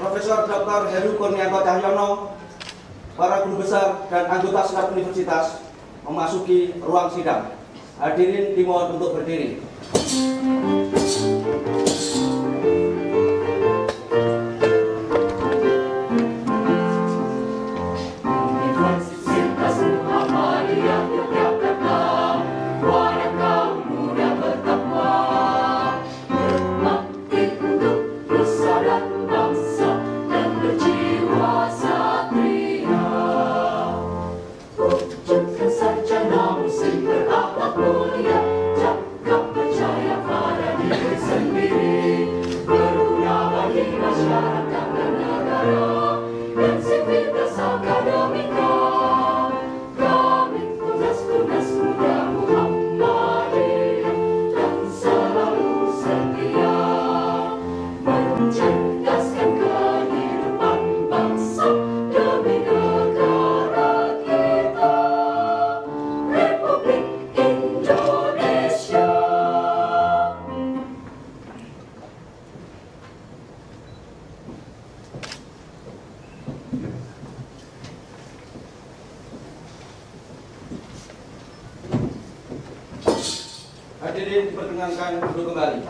Profesor Dr. Heru Kurnianto Cahyono, para guru besar dan anggota staf universitas memasuki ruang sidang. Hadirin dimohon untuk berdiri. Hadirin diperkenankan duduk kembali.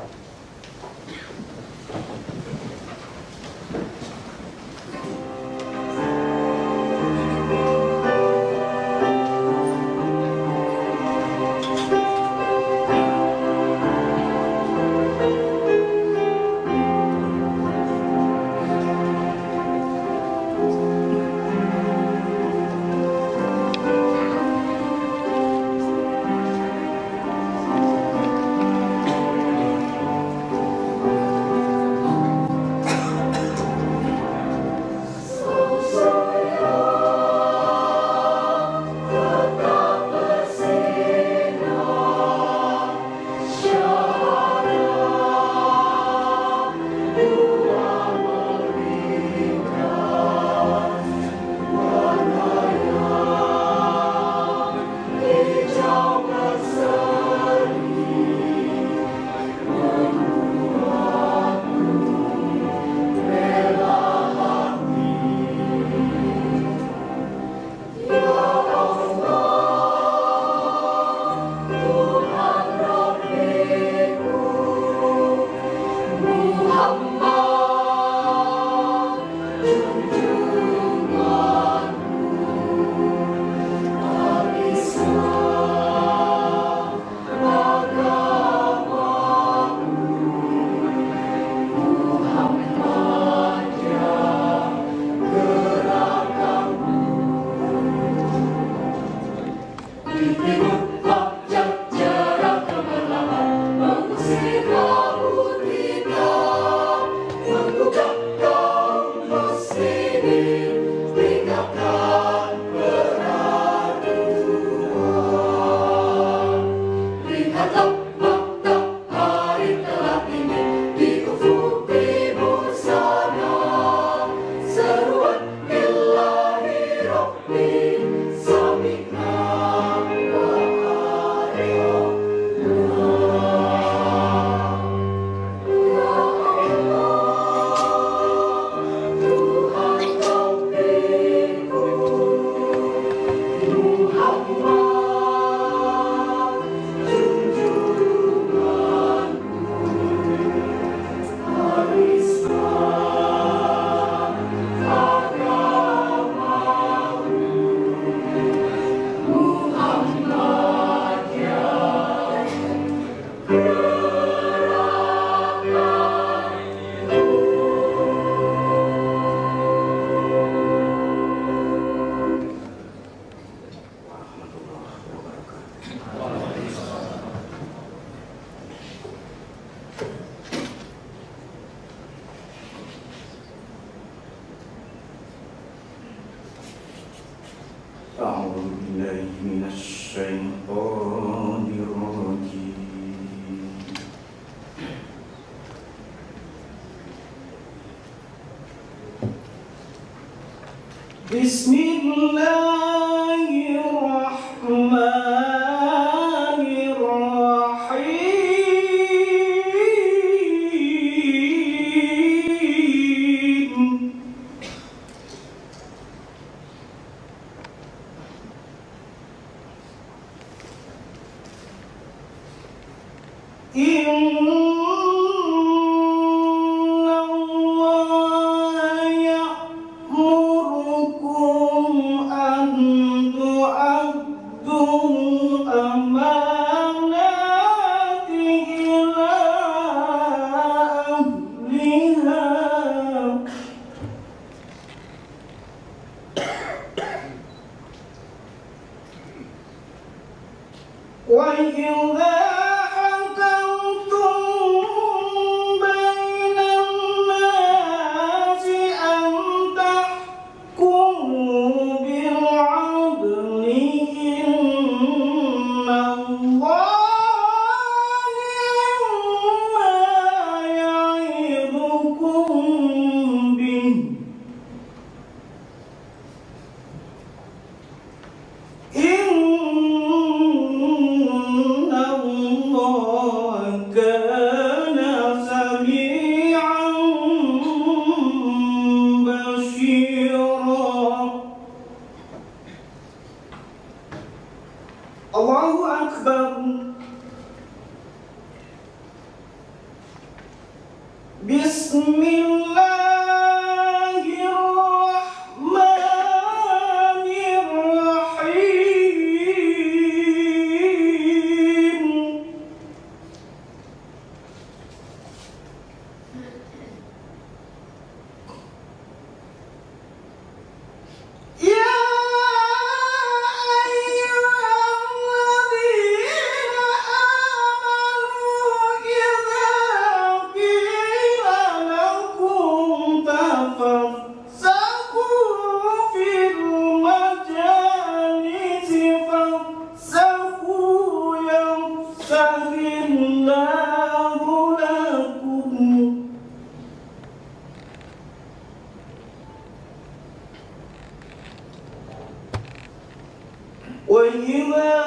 وإذا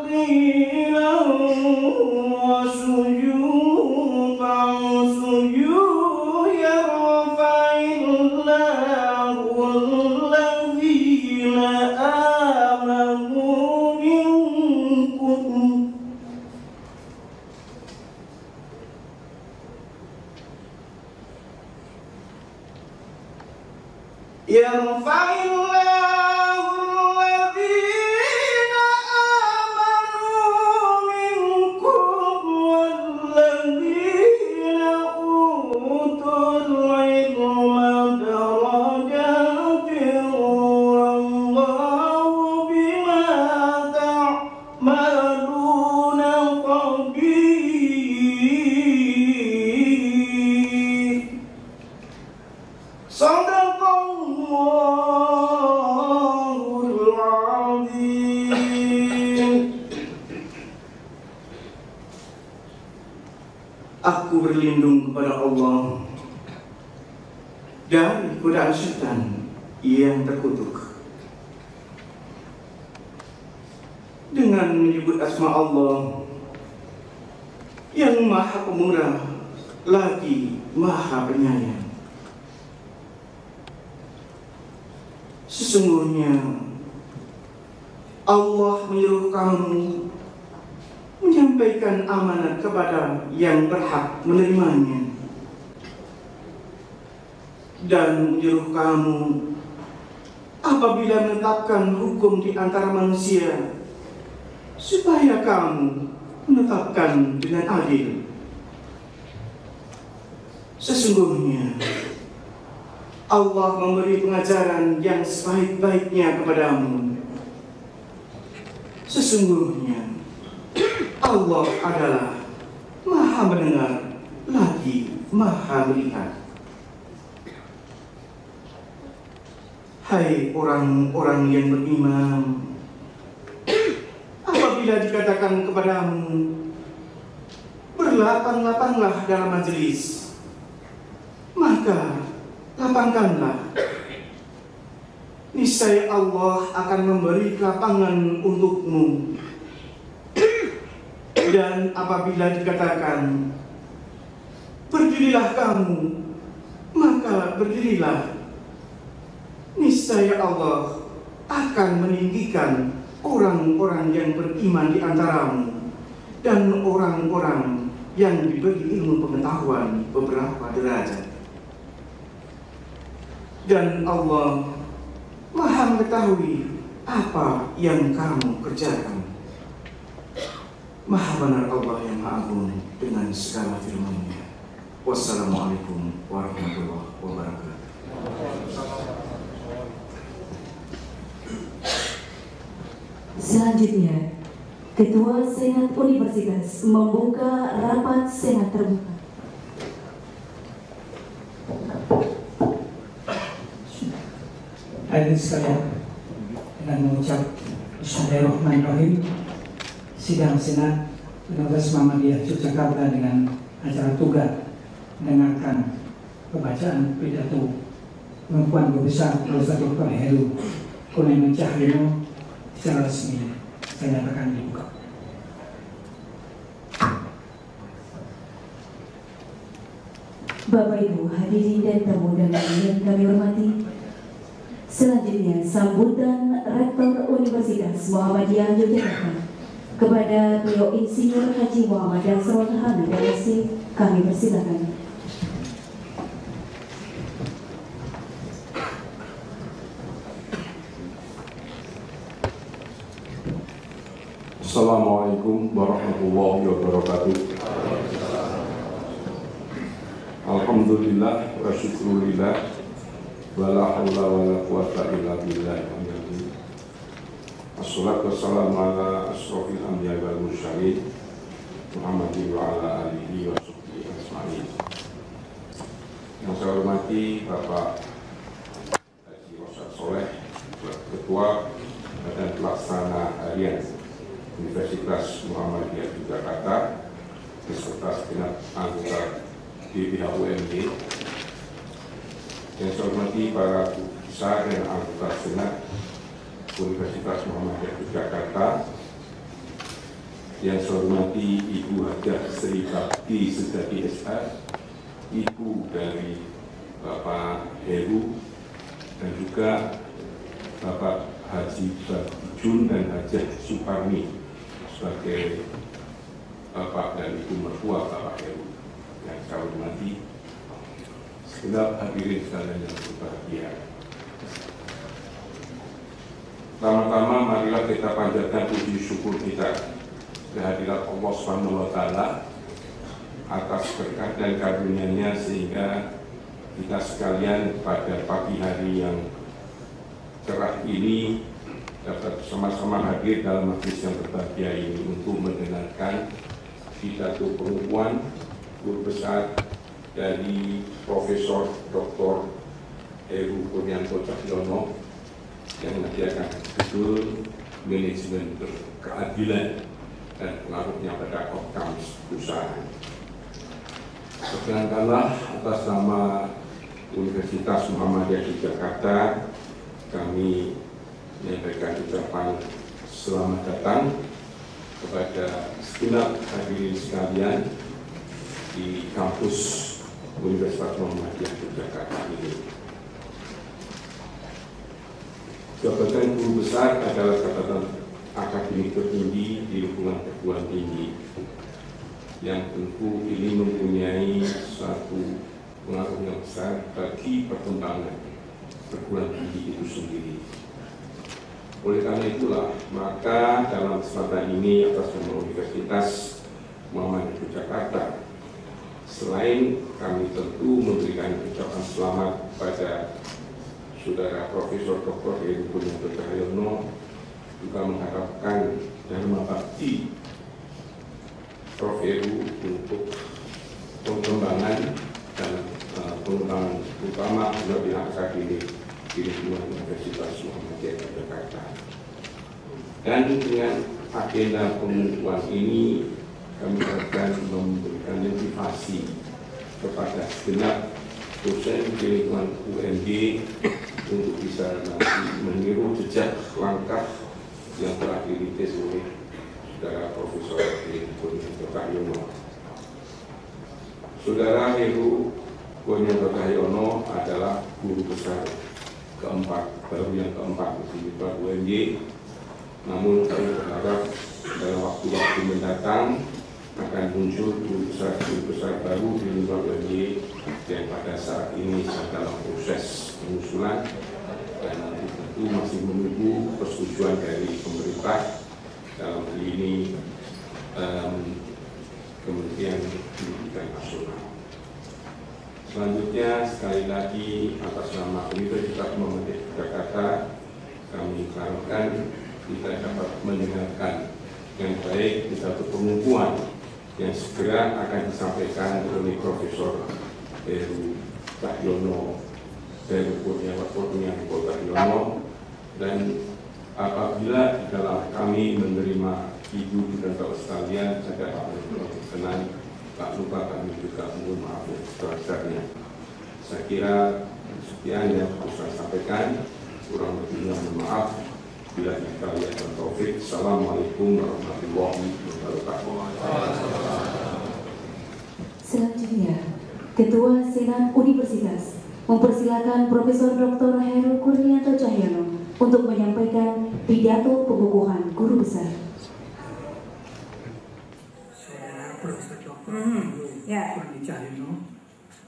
قيل اسجدوا فاسجدوا يرفع الله الذين آمنوا منكم يرفع الله الذين آمنوا منكم والذين أوتوا العلم درجات والله بما تعملون خبير. Sadaqallahul Azim. Aku berlindung kepada Allah dari godaan syaitan yang terkutuk. Dengan menyebut asma Allah yang Maha Pemurah lagi Maha Penyayang. Sesungguhnya Allah menyuruh kamu menyampaikan amanat kepada yang berhak menerimanya dan menyuruh kamu apabila menetapkan hukum di antara manusia supaya kamu menetapkan dengan adil. Sesungguhnya Allah memberi pengajaran yang sebaik-baiknya kepadamu. Sesungguhnya Allah adalah Maha mendengar lagi Maha melihat. Hai orang-orang yang beriman, apabila dikatakan kepadamu, berlapang-lapanglah dalam majelis, maka lapangkanlah. Niscaya Allah akan memberi kelapangan untukmu. Dan apabila dikatakan berdirilah kamu, maka berdirilah. Niscaya Allah akan meninggikan orang-orang yang beriman di antaramu dan orang-orang yang diberi ilmu pengetahuan beberapa derajat. Dan Allah Maha mengetahui apa yang kamu kerjakan. Maha benar Allah yang Maha Agung dengan segala firman-Nya. Wassalamualaikum warahmatullahi wabarakatuh. Selanjutnya, Ketua Senat Universitas membuka rapat Senat terbuka. Hadirin sekalian, dengan mengucap Bismillahirrahmanirrahim, sidang Senat Universitas Muhammadiyah Yogyakarta dengan acara tugas mendengarkan pembacaan pidato Perempuan Guru Besar Prof. Dr. Heru Kurniawan Cahyono secara resmi saya nyatakan dibuka. Bapak Ibu hadirin dan tamu yang kami hormati, selanjutnya sambutan Rektor Universitas Muhammadiyah Yogyakarta kepada beliau Insinyur Haji Muhammad Dasrul Hamid MSc, kami persilakan. Assalamualaikum warahmatullahi wabarakatuh. Alhamdulillah wa syukurillah wa la haula wa la quwata illa billah. Assalatu wassalamu ala asrofil anbiya wal mursalin Muhammadin wa ala alihi wa sahbihi ajma'in. Yang saya hormati Bapak Haji Rosyad Soleh, Ketua Badan Pelaksana Harian Universitas Muhammadiyah Yogyakarta beserta segenap anggota BPH UMY. Yang saya hormati para guru besar dan anggota senat Universitas Muhammadiyah Yogyakarta, yang saya hormati Ibu Hajah Sri Bakti Sejati SH, Ibu dari Bapak Heru, dan juga Bapak Haji Jun dan Hajah Suparni sebagai Bapak dan Ibu mertua Bapak Heru. Yang saya hormati segenap hadirin sekalian yang berbahagia. Pertama-tama marilah kita panjatkan puji syukur kita kehadirat Allah SWT atas berkat dan karunia-Nya sehingga kita sekalian pada pagi hari yang cerah ini dapat sama-sama hadir dalam majelis yang berbahagia ini untuk mendengarkan pidato pengukuhan guru besar dari Profesor Dr. Heru Kurnianto Cahyono yang mengajarkan judul manajemen keadilan dan pengaruhnya pada outcomes perusahaan. Perkenankanlah atas nama Universitas Muhammadiyah Yogyakarta kami menyampaikan ucapan selamat datang kepada segenap hadirin sekalian di kampus Universitas Muhammadiyah Yogyakarta ini. Jabatan guru besar adalah jabatan akademik tertinggi di lingkungan perguruan tinggi yang tentu ini mempunyai suatu pengaruh yang besar bagi perkembangan perguruan tinggi itu sendiri. Oleh karena itulah, maka dalam kesempatan ini atas nama Universitas Muhammadiyah Yogyakarta, selain kami tentu memberikan ucapan selamat pada Saudara Profesor Dr. Heru Kurnianto Cahyono, juga mengharapkan dan membakti Prof. Heru untuk pengembangan dan pengembangan utama lebih akademik di lingkungan Universitas Muhammadiyah Yogyakarta. Dan dengan agenda pengukuhan ini kami akan memberikan motivasi kepada segenap dosen di lingkungan UNJ untuk bisa nanti meniru jejak langkah yang telah dirintis oleh Saudara Profesor Heru Kurnianto Cahyono. Saudara Heru Kurnianto Cahyono adalah guru besar keempat, baru yang keempat di UNJ. Namun kami berharap dalam waktu-waktu mendatang akan muncul guru besar baru di lingkungan UNJ yang pada saat ini sedang dalam proses pengusulan dan nanti tentu masih menunggu persetujuan dari pemerintah, dalam hal ini Kementerian Pendidikan Nasional. Selanjutnya, sekali lagi atas nama Universitas Muhammadiyah Yogyakarta, kami harapkan kita dapat mendengarkan yang baik pidato pengukuhan yang segera akan disampaikan oleh Profesor Heru Cahyono, Heru Kurnianto Cahyono, dan apabila di dalam kami menerima Ibu dan Bapak sekalian, saya berkenan tak lupa kami juga mohon maaf yang sebesar-besarnya. Saya kira sekian yang harus saya sampaikan, kurang lebihnya mohon maaf. Bila kita lihat dan taufik. Assalamualaikum warahmatullahi wabarakatuh. Selanjutnya, Ketua Senat Universitas mempersilakan Profesor Dr. Heru Kurnianto Cahyono untuk menyampaikan pidato pengukuhan guru besar. Saudara Profesor Dr. Heru Kurnianto Cahyono,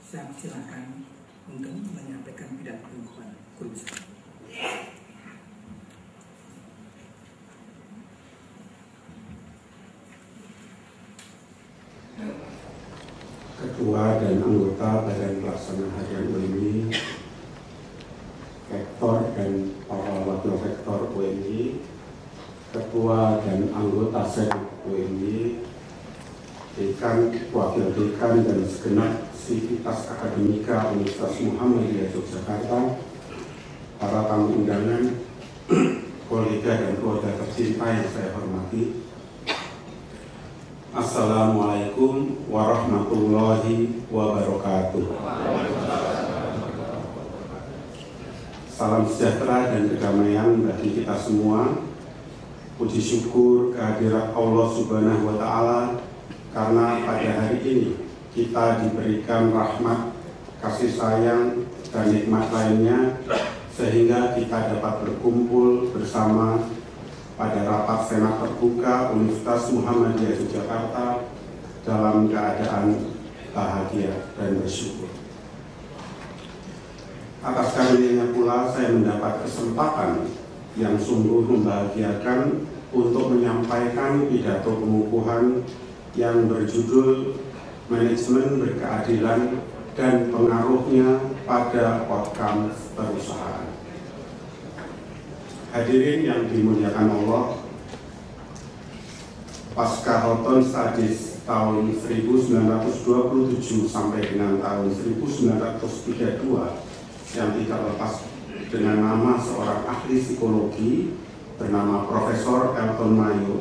saya silakan untuk menyampaikan pidato pengukuhan guru besar. Ketua dan anggota Badan Pelaksana Harian UNJ, Rektor dan para wakil rektor UNJ, Ketua dan anggota Senat UNJ, Dekan, Wakil Dekan dan segenap sivitas akademika Universitas Muhammadiyah Yogyakarta, para tamu undangan, kolega dan keluarga tercinta yang saya hormati. Assalamualaikum warahmatullahi wabarakatuh. Salam sejahtera dan kedamaian bagi kita semua. Puji syukur kehadirat Allah Subhanahu wa Ta'ala karena pada hari ini kita diberikan rahmat, kasih sayang, dan nikmat lainnya sehingga kita dapat berkumpul bersama pada rapat Senat terbuka Universitas Muhammadiyah Yogyakarta dalam keadaan bahagia dan bersyukur. Atas karunia pula saya mendapat kesempatan yang sungguh membahagiakan untuk menyampaikan pidato pengukuhan yang berjudul Manajemen Berkeadilan dan Pengaruhnya pada Outcome Perusahaan. Hadirin yang dimuliakan Allah, pasca Houghton Studies tahun 1927 sampai dengan tahun 1932 yang tidak lepas dengan nama seorang ahli psikologi bernama Profesor Elton Mayo,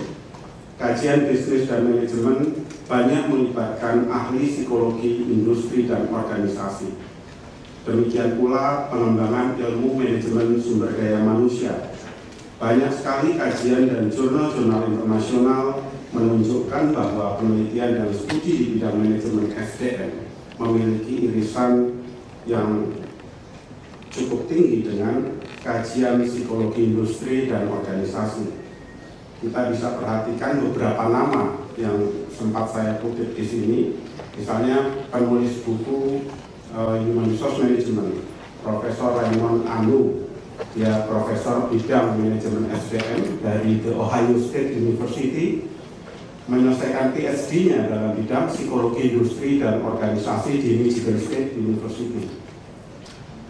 kajian bisnis dan manajemen banyak melibatkan ahli psikologi, industri, dan organisasi. Demikian pula pengembangan ilmu manajemen sumber daya manusia. Banyak sekali kajian dan jurnal-jurnal internasional menunjukkan bahwa penelitian dan studi di bidang manajemen SDM memiliki irisan yang cukup tinggi dengan kajian psikologi industri dan organisasi. Kita bisa perhatikan beberapa nama yang sempat saya kutip di sini, misalnya penulis buku Human Resource Management, Profesor Raymond Anu, dia profesor bidang manajemen SDM dari The Ohio State University, menyelesaikan PhD-nya dalam bidang psikologi industri dan organisasi di Michigan State University.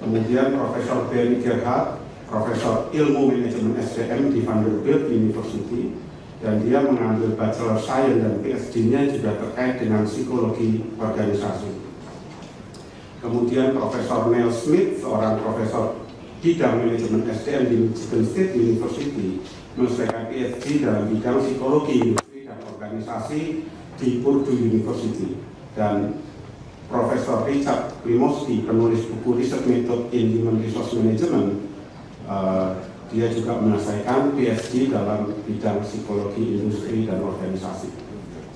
Kemudian Profesor Barry Gerhardt, Profesor Ilmu Manajemen SDM di Vanderbilt University, dan dia mengambil Bachelor Science dan PhD-nya juga terkait dengan psikologi organisasi. Kemudian Profesor Neil Smith, seorang profesor bidang manajemen SDM di Michigan State University, menyelesaikan PhD dalam bidang psikologi industri dan organisasi di Purdue University. Dan Profesor Richard Klimowski, penulis buku Research Method in Human Resource Management, dia juga menyelesaikan PhD dalam bidang psikologi industri dan organisasi.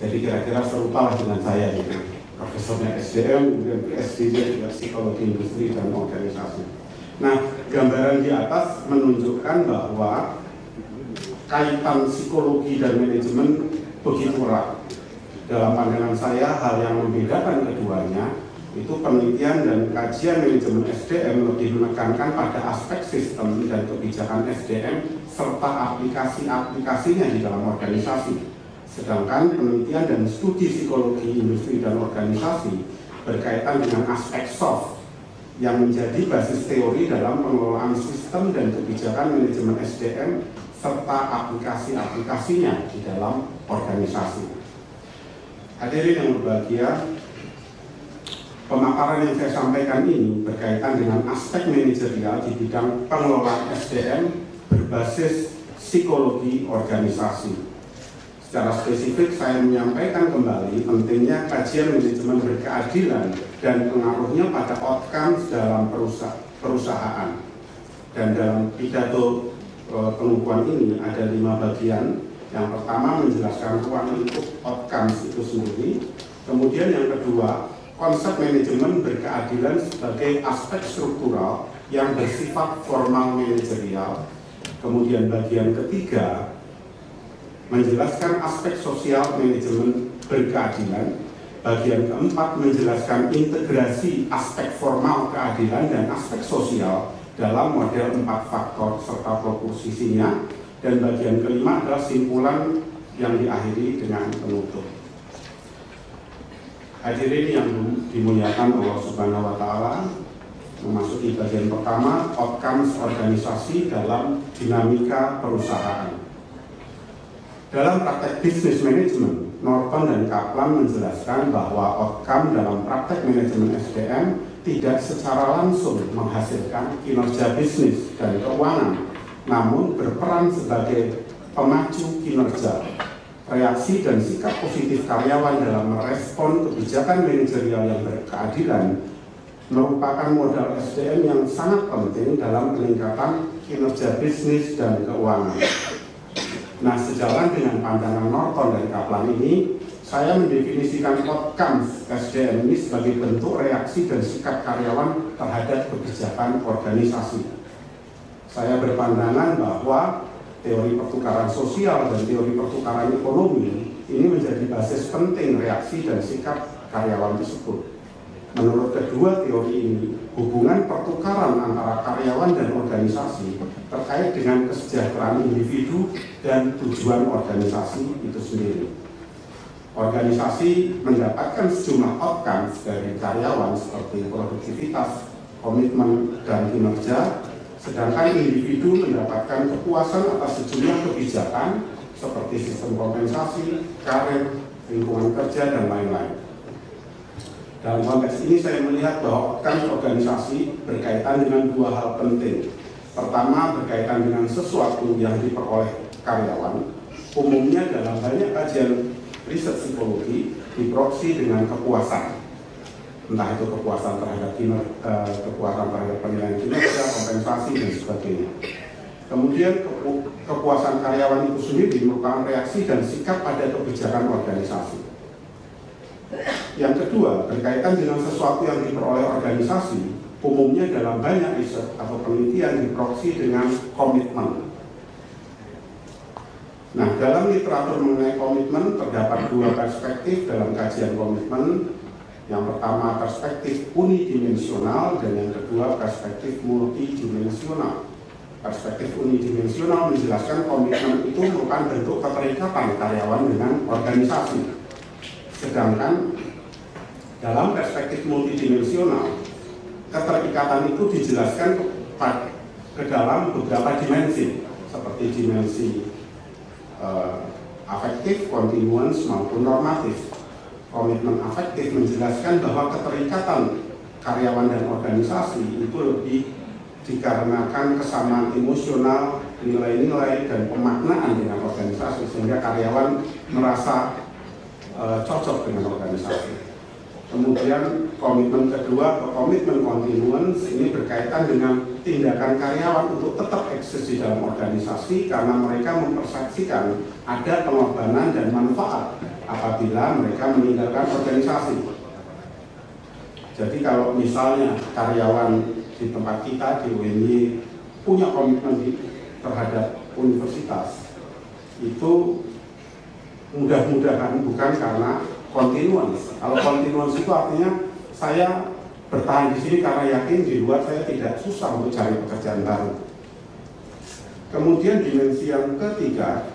Jadi kira-kira serupa dengan saya gitu. Profesornya SDM, kemudian PhD-nya juga psikologi industri dan organisasi. Nah, gambaran di atas menunjukkan bahwa kaitan psikologi dan manajemen begitu erat. Dalam pandangan saya, hal yang membedakan keduanya itu penelitian dan kajian manajemen SDM lebih menekankan pada aspek sistem dan kebijakan SDM serta aplikasi-aplikasinya di dalam organisasi. Sedangkan penelitian dan studi psikologi industri dan organisasi berkaitan dengan aspek soft yang menjadi basis teori dalam pengelolaan sistem dan kebijakan manajemen SDM serta aplikasi-aplikasinya di dalam organisasi. Hadirin yang berbahagia, pemaparan yang saya sampaikan ini berkaitan dengan aspek manajerial di bidang pengelolaan SDM berbasis psikologi organisasi. Secara spesifik saya menyampaikan kembali pentingnya kajian manajemen berkeadilan dan pengaruhnya pada outcome dalam perusahaan. Dan dalam pidato pengukuhan ini ada 5 bagian. Yang pertama menjelaskan ruang lingkup outcomes itu sendiri. Kemudian yang kedua, konsep manajemen berkeadilan sebagai aspek struktural yang bersifat formal manajerial. Kemudian bagian ketiga, menjelaskan aspek sosial manajemen berkeadilan. Bagian keempat, menjelaskan integrasi aspek formal keadilan dan aspek sosial dalam model 4 faktor serta proposisinya. Dan bagian kelima adalah simpulan yang diakhiri dengan penutup. Hadirin yang dimuliakan Allah Subhanahu wa Ta'ala, memasuki bagian pertama, outcomes organisasi dalam dinamika perusahaan. Dalam praktek bisnis manajemen, Norton dan Kaplan menjelaskan bahwa outcome dalam praktek manajemen SDM tidak secara langsung menghasilkan kinerja bisnis dan keuangan, namun berperan sebagai pemacu kinerja, reaksi dan sikap positif karyawan dalam merespon kebijakan manajerial yang berkeadilan merupakan modal SDM yang sangat penting dalam peningkatan kinerja bisnis dan keuangan. Nah, sejalan dengan pandangan Norton dan Kaplan ini, saya mendefinisikan outcomes SDM ini sebagai bentuk reaksi dan sikap karyawan terhadap kebijakan organisasi. Saya berpandangan bahwa teori pertukaran sosial dan teori pertukaran ekonomi ini menjadi basis penting reaksi dan sikap karyawan tersebut. Menurut kedua teori ini, hubungan pertukaran antara karyawan dan organisasi terkait dengan kesejahteraan individu dan tujuan organisasi itu sendiri. Organisasi mendapatkan sejumlah outcomes dari karyawan seperti produktivitas, komitmen, dan kinerja, sedangkan individu mendapatkan kepuasan atas sejumlah kebijakan seperti sistem kompensasi, karir, lingkungan kerja, dan lain-lain. Dalam konteks ini saya melihat bahwa outcomes organisasi berkaitan dengan dua hal penting. Pertama, berkaitan dengan sesuatu yang diperoleh karyawan. Umumnya dalam banyak kajian riset psikologi diproksi dengan kepuasan. Entah itu kepuasan terhadap kepuasan terhadap penilaian kinerja, kompensasi, dan sebagainya. Kemudian kepuasan karyawan itu sendiri merupakan reaksi dan sikap pada kebijakan organisasi. Yang kedua, berkaitan dengan sesuatu yang diperoleh organisasi, umumnya dalam banyak riset atau penelitian diproksi dengan komitmen. Nah, dalam literatur mengenai komitmen terdapat dua perspektif dalam kajian komitmen. Yang pertama perspektif unidimensional dan yang kedua perspektif multidimensional. Perspektif unidimensional menjelaskan komitmen itu merupakan bentuk keterikatan karyawan dengan organisasi. Sedangkan dalam perspektif multidimensional, keterikatan itu dijelaskan ke dalam beberapa dimensi, seperti dimensi afektif, continuance, maupun normatif. Komitmen afektif menjelaskan bahwa keterikatan karyawan dan organisasi itu lebih dikarenakan kesamaan emosional, nilai-nilai, dan pemaknaan dengan organisasi, sehingga karyawan merasa cocok dengan organisasi. Kemudian komitmen kedua atau komitmen continuance ini berkaitan dengan tindakan karyawan untuk tetap eksis di dalam organisasi karena mereka mempersepsikan ada pengorbanan dan manfaat apabila mereka meninggalkan organisasi. Jadi kalau misalnya karyawan di tempat kita di UNY punya komitmen terhadap universitas, itu mudah-mudahan bukan karena continuance. Kalau continuance itu artinya saya bertahan di sini karena yakin di luar saya tidak susah untuk cari pekerjaan baru. Kemudian dimensi yang ketiga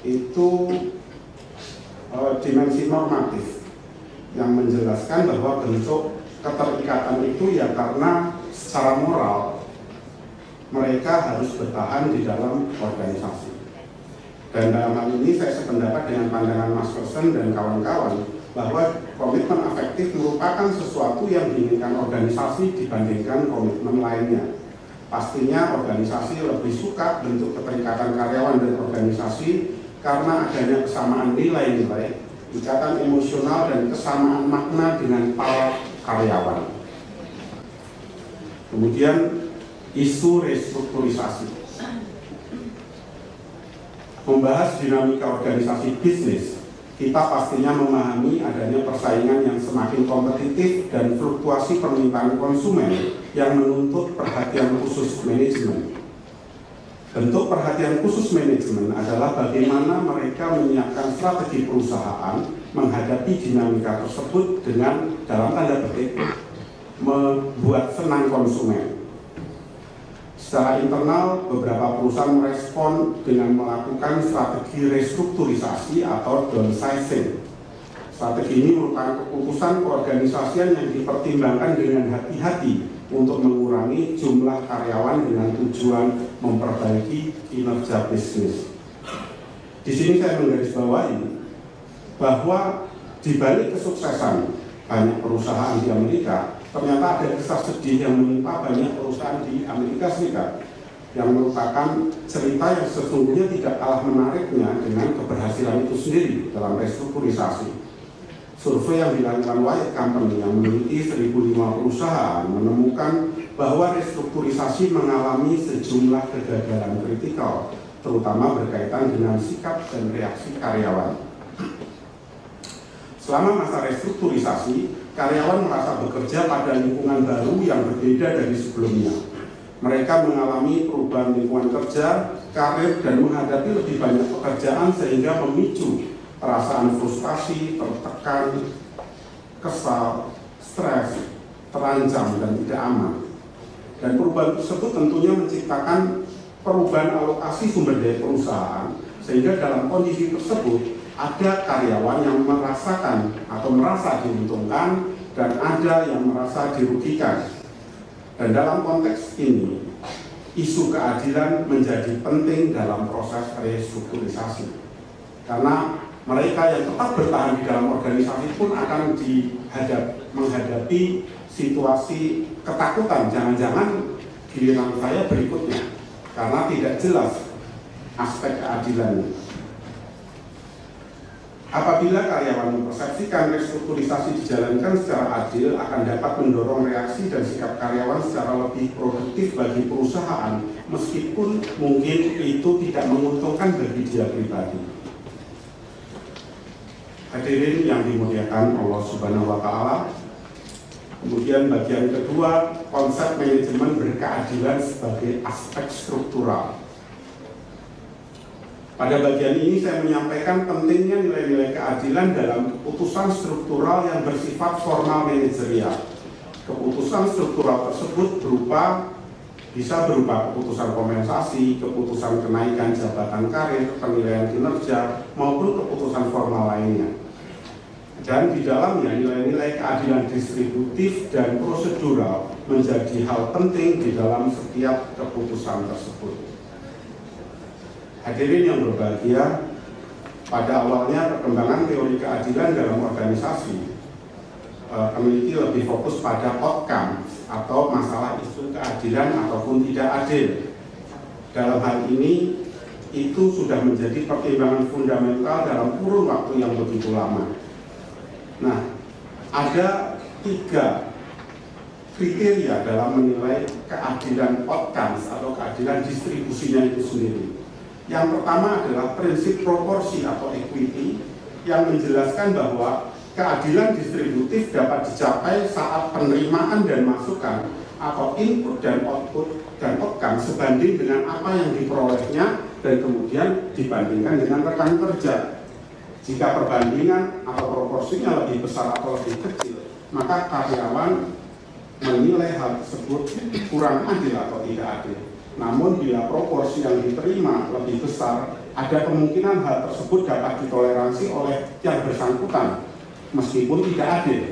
itu dimensi normatif yang menjelaskan bahwa bentuk keterikatan itu ya karena secara moral mereka harus bertahan di dalam organisasi. Dan dalam hal ini saya sependapat dengan pandangan Mas Person dan kawan-kawan bahwa komitmen afektif merupakan sesuatu yang diinginkan organisasi dibandingkan komitmen lainnya. Pastinya organisasi lebih suka bentuk keterikatan karyawan dan organisasi karena adanya kesamaan nilai-nilai, ikatan emosional, dan kesamaan makna dengan para karyawan. Kemudian isu restrukturisasi. Membahas dinamika organisasi bisnis, kita pastinya memahami adanya persaingan yang semakin kompetitif dan fluktuasi permintaan konsumen yang menuntut perhatian khusus manajemen. Bentuk perhatian khusus manajemen adalah bagaimana mereka menyiapkan strategi perusahaan menghadapi dinamika tersebut dengan dalam tanda petik membuat senang konsumen. Secara internal, beberapa perusahaan merespon dengan melakukan strategi restrukturisasi atau downsizing. Strategi ini merupakan keputusan keorganisasian yang dipertimbangkan dengan hati-hati untuk mengurangi jumlah karyawan dengan tujuan memperbaiki kinerja bisnis. Di sini saya menggarisbawahi bahwa di balik kesuksesan banyak perusahaan di Amerika, ternyata ada kisah sedih yang menimpa banyak perusahaan di Amerika Serikat yang merupakan cerita yang sesungguhnya tidak kalah menariknya dengan keberhasilan itu sendiri dalam restrukturisasi. Survei yang dilakukan White Company yang memiliki 1.005 perusahaan menemukan bahwa restrukturisasi mengalami sejumlah kegagalan kritikal, terutama berkaitan dengan sikap dan reaksi karyawan. Selama masa restrukturisasi, karyawan merasa bekerja pada lingkungan baru yang berbeda dari sebelumnya. Mereka mengalami perubahan lingkungan kerja, karir, dan menghadapi lebih banyak pekerjaan sehingga memicu perasaan frustasi, tertekan, kesal, stres, terancam, dan tidak aman. Dan perubahan tersebut tentunya menciptakan perubahan alokasi sumber daya perusahaan, sehingga dalam kondisi tersebut ada karyawan yang merasakan atau merasa diuntungkan dan ada yang merasa dirugikan. Dan dalam konteks ini, isu keadilan menjadi penting dalam proses restrukturisasi. Karena mereka yang tetap bertahan di dalam organisasi pun akan menghadapi situasi ketakutan, jangan-jangan giliran saya berikutnya, karena tidak jelas aspek keadilannya. Apabila karyawan mempersepsikan restrukturisasi dijalankan secara adil, akan dapat mendorong reaksi dan sikap karyawan secara lebih produktif bagi perusahaan, meskipun mungkin itu tidak menguntungkan bagi dia pribadi. Hadirin yang dimuliakan Allah Subhanahu wa Ta'ala. Kemudian bagian kedua, konsep manajemen berkeadilan sebagai aspek struktural. Pada bagian ini saya menyampaikan pentingnya nilai-nilai keadilan dalam keputusan struktural yang bersifat formal manajerial. Keputusan struktural tersebut bisa berupa keputusan kompensasi, keputusan kenaikan jabatan karir, penilaian kinerja, maupun keputusan formal lainnya. Dan di dalamnya nilai-nilai keadilan distributif dan prosedural menjadi hal penting di dalam setiap keputusan tersebut. Hadirin yang berbahagia, pada awalnya perkembangan teori keadilan dalam organisasi memiliki lebih fokus pada outcome atau masalah isu keadilan ataupun tidak adil. Dalam hal ini, itu sudah menjadi pertimbangan fundamental dalam kurun waktu yang begitu lama. Nah, ada 3 kriteria dalam menilai keadilan outcomes atau keadilan distribusinya itu sendiri. Yang pertama adalah prinsip proporsi atau equity yang menjelaskan bahwa keadilan distributif dapat dicapai saat penerimaan dan masukan atau input dan output dan outcome sebanding dengan apa yang diperolehnya dan kemudian dibandingkan dengan rekan kerja. Jika perbandingan atau proporsinya lebih besar atau lebih kecil, maka karyawan menilai hal tersebut kurang adil atau tidak adil. Namun bila proporsi yang diterima lebih besar, ada kemungkinan hal tersebut dapat ditoleransi oleh yang bersangkutan, meskipun tidak adil.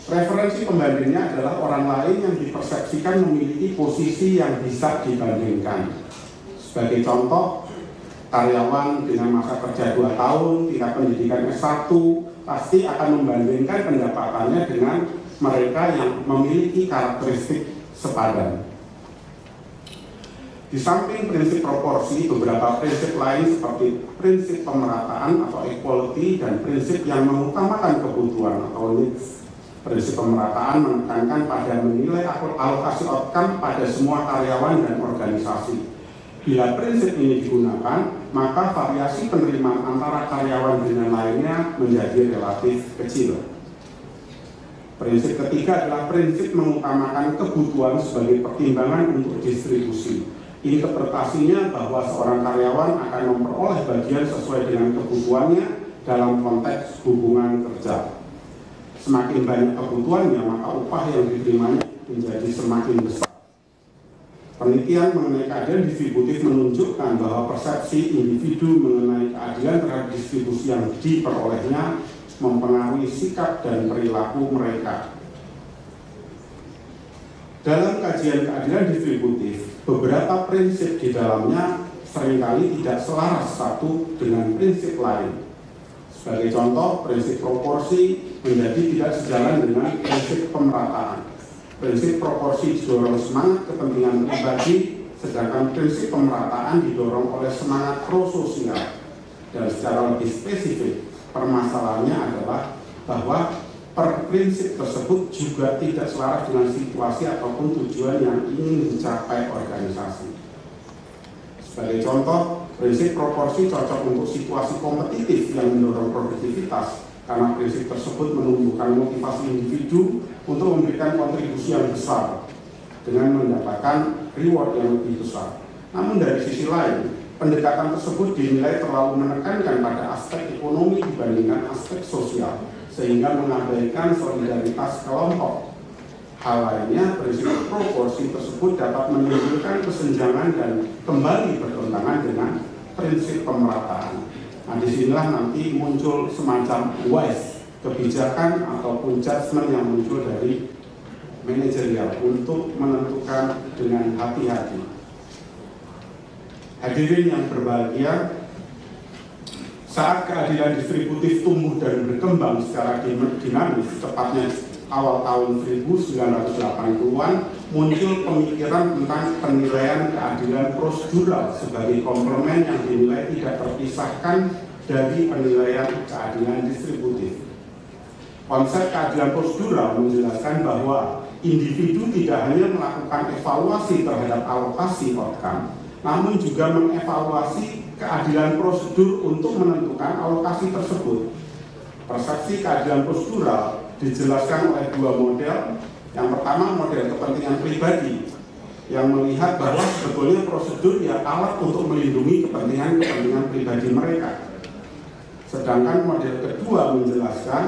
Referensi pembandingnya adalah orang lain yang dipersepsikan memiliki posisi yang bisa dibandingkan. Sebagai contoh, karyawan dengan masa kerja 2 tahun, tingkat pendidikan S1, pasti akan membandingkan pendapatannya dengan mereka yang memiliki karakteristik sepadan. Di samping prinsip proporsi, beberapa prinsip lain seperti prinsip pemerataan atau equality dan prinsip yang mengutamakan kebutuhan atau needs. Prinsip pemerataan menekankan pada menilai alokasi outcome pada semua karyawan dan organisasi. Bila prinsip ini digunakan, maka variasi penerimaan antara karyawan dengan lainnya menjadi relatif kecil. Prinsip ketiga adalah prinsip mengutamakan kebutuhan sebagai pertimbangan untuk distribusi. Interpretasinya bahwa seorang karyawan akan memperoleh bagian sesuai dengan kebutuhannya dalam konteks hubungan kerja. Semakin banyak kebutuhannya, maka upah yang diterimanya menjadi semakin besar. Penelitian mengenai keadilan distributif menunjukkan bahwa persepsi individu mengenai keadilan terhadap distribusi yang diperolehnya mempengaruhi sikap dan perilaku mereka. Dalam kajian keadilan distributif, beberapa prinsip di dalamnya seringkali tidak selaras satu dengan prinsip lain. Sebagai contoh, prinsip proporsi menjadi tidak sejalan dengan prinsip pemerataan. Prinsip proporsi didorong semangat kepentingan pribadi, sedangkan prinsip pemerataan didorong oleh semangat prososial. Dan secara lebih spesifik, Permasalahannya adalah bahwa prinsip tersebut juga tidak selaras dengan situasi ataupun tujuan yang ingin dicapai organisasi. Sebagai contoh, prinsip proporsi cocok untuk situasi kompetitif yang mendorong produktivitas, karena prinsip tersebut menumbuhkan motivasi individu untuk memberikan kontribusi yang besar dengan mendapatkan reward yang lebih besar. Namun dari sisi lain, pendekatan tersebut dinilai terlalu menekankan pada aspek ekonomi dibandingkan aspek sosial, sehingga mengabaikan solidaritas kelompok. Hal lainnya, prinsip proporsi tersebut dapat menimbulkan kesenjangan dan kembali bertentangan dengan prinsip pemerataan. Nah, disinilah nanti muncul semacam wise, kebijakan ataupun judgement yang muncul dari manajerial untuk menentukan dengan hati-hati. Hadirin yang berbahagia, saat keadilan distributif tumbuh dan berkembang secara dinamis, tepatnya awal tahun 1980-an, muncul pemikiran tentang penilaian keadilan prosedural sebagai komplement yang dinilai tidak terpisahkan dari penilaian keadilan distributif. Konsep keadilan prosedural menjelaskan bahwa individu tidak hanya melakukan evaluasi terhadap alokasi outcome, namun juga mengevaluasi keadilan prosedur untuk menentukan alokasi tersebut. Persepsi keadilan prosedural dijelaskan oleh dua model. Yang pertama, model kepentingan pribadi yang melihat bahwa sebetulnya prosedur ya alat untuk melindungi kepentingan pribadi mereka. Sedangkan model kedua menjelaskan,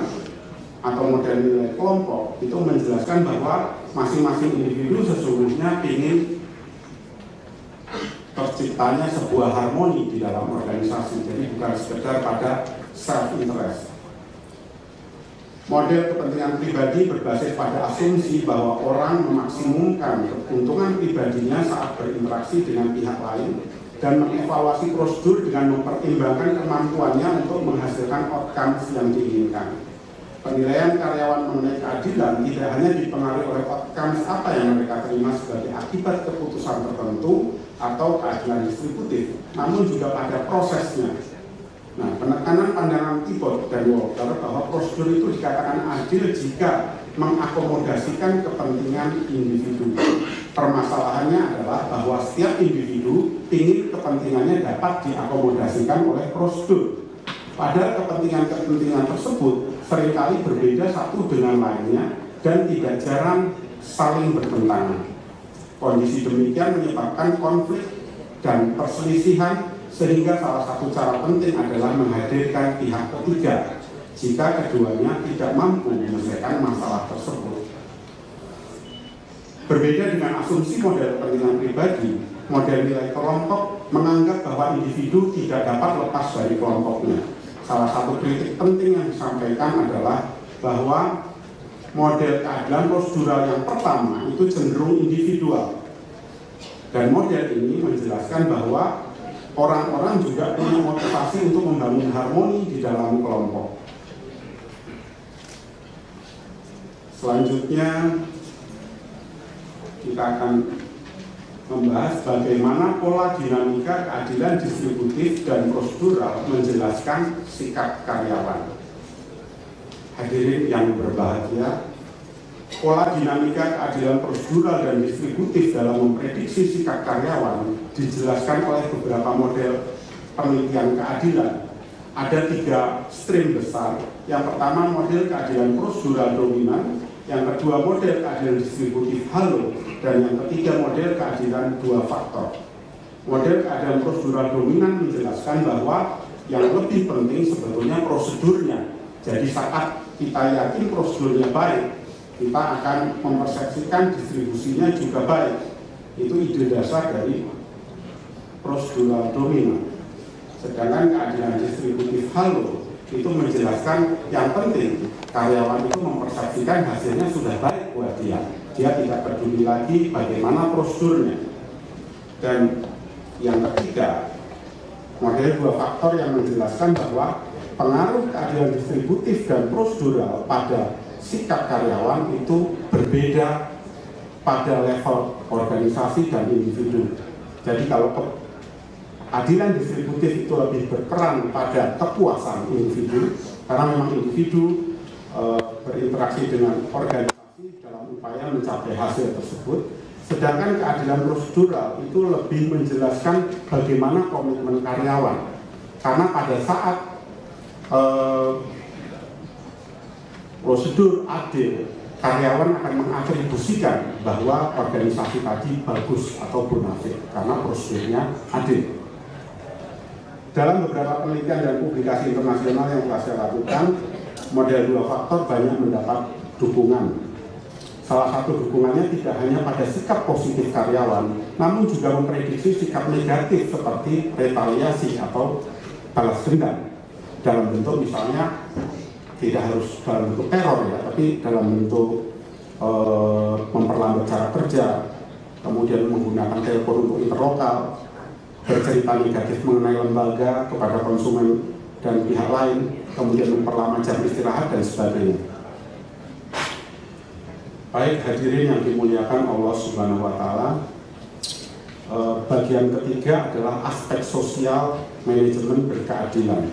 atau model nilai kelompok itu menjelaskan bahwa masing-masing individu sesungguhnya ingin terciptanya sebuah harmoni di dalam organisasi, jadi bukan sekedar pada self-interest. Model kepentingan pribadi berbasis pada asumsi bahwa orang memaksimumkan keuntungan pribadinya saat berinteraksi dengan pihak lain dan mengevaluasi prosedur dengan mempertimbangkan kemampuannya untuk menghasilkan outcome yang diinginkan. Penilaian karyawan mengenai keadilan tidak hanya dipengaruhi oleh outcomes apa yang mereka terima sebagai akibat keputusan tertentu atau keadilan distributif, namun juga pada prosesnya. Nah, penekanan pandangan Tibot dan Walker bahwa prosedur itu dikatakan adil jika mengakomodasikan kepentingan individu. Permasalahannya adalah bahwa setiap individu ingin kepentingannya dapat diakomodasikan oleh prosedur. Padahal kepentingan-kepentingan tersebut seringkali berbeda satu dengan lainnya dan tidak jarang saling bertentangan. Kondisi demikian menyebabkan konflik dan perselisihan, sehingga salah satu cara penting adalah menghadirkan pihak ketiga jika keduanya tidak mampu menyelesaikan masalah tersebut. Berbeda dengan asumsi model kepentingan pribadi, model nilai kelompok menganggap bahwa individu tidak dapat lepas dari kelompoknya. Salah satu kritik penting yang disampaikan adalah bahwa model keadilan prosedural yang pertama itu cenderung individual. Dan model ini menjelaskan bahwa orang-orang juga punya motivasi untuk membangun harmoni di dalam kelompok. Selanjutnya kita akan membahas bagaimana pola dinamika keadilan distributif dan prosedural menjelaskan sikap karyawan. Hadirin yang berbahagia, pola dinamika keadilan prosedural dan distributif dalam memprediksi sikap karyawan dijelaskan oleh beberapa model penelitian keadilan. Ada 3 stream besar. Yang pertama model keadilan prosedural dominan, yang kedua model keadilan distributif halo, dan yang ketiga model keadilan 2 faktor. Model keadilan prosedural dominan menjelaskan bahwa yang lebih penting sebetulnya prosedurnya. Jadi saat kita yakin prosedurnya baik, kita akan mempersepsikan distribusinya juga baik. Itu ide dasar dari prosedural dominan. Sedangkan keadilan distributif halo itu menjelaskan yang penting karyawan itu mempersepsikan hasilnya sudah baik buat dia. Dia tidak peduli lagi bagaimana prosedurnya. Dan yang ketiga, model 2 faktor yang menjelaskan bahwa pengaruh keadilan distributif dan prosedural pada sikap karyawan itu berbeda pada level organisasi dan individu. Jadi kalau keadilan distributif itu lebih berperan pada kepuasan individu, karena memang individu berinteraksi dengan organisasi dalam upaya mencapai hasil tersebut. Sedangkan keadilan prosedural itu lebih menjelaskan bagaimana komitmen karyawan, karena pada saat prosedur adil, karyawan akan mengatribusikan bahwa organisasi tadi bagus atau bonafit karena prosedurnya adil. Dalam beberapa penelitian dan publikasi internasional yang telah saya lakukan, model 2 faktor banyak mendapat dukungan. Salah satu dukungannya tidak hanya pada sikap positif karyawan, namun juga memprediksi sikap negatif seperti retaliasi atau balas dendam dalam bentuk misalnya tidak harus dalam bentuk teror ya, tapi dalam bentuk memperlambat cara kerja, kemudian menggunakan telepon untuk interlokal, bercerita negatif mengenai lembaga kepada konsumen dan pihak lain, kemudian memperlama jam istirahat dan sebagainya. Baik hadirin yang dimuliakan Allah Subhanahu wa Ta'ala, bagian ketiga adalah aspek sosial manajemen berkeadilan.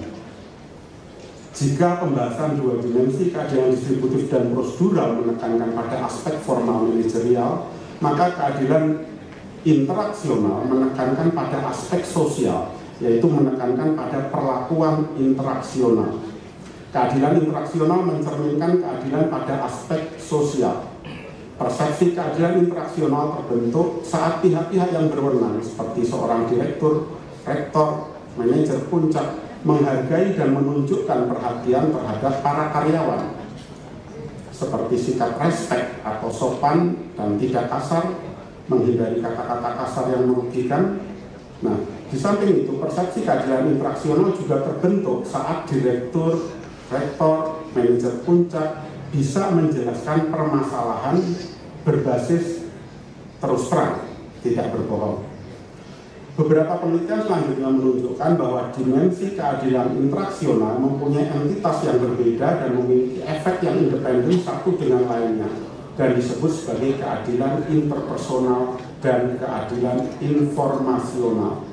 Jika pembahasan 2 dimensi keadilan distributif dan prosedural menekankan pada aspek formal manajerial, maka keadilan interaksional menekankan pada aspek sosial, yaitu menekankan pada perlakuan interaksional. Keadilan interaksional mencerminkan keadilan pada aspek sosial. Persepsi keadilan interaksional terbentuk saat pihak-pihak yang berwenang seperti seorang direktur, rektor, manajer puncak menghargai dan menunjukkan perhatian terhadap para karyawan, seperti sikap respek atau sopan dan tidak kasar, menghindari kata-kata kasar yang merugikan. Nah, di samping itu persepsi keadilan interaksional juga terbentuk saat direktur, rektor, manajer puncak bisa menjelaskan permasalahan berbasis terus terang, tidak berbohong. Beberapa penelitian selanjutnya menunjukkan bahwa dimensi keadilan interaksional mempunyai entitas yang berbeda dan memiliki efek yang independen satu dengan lainnya, dan disebut sebagai keadilan interpersonal dan keadilan informasional.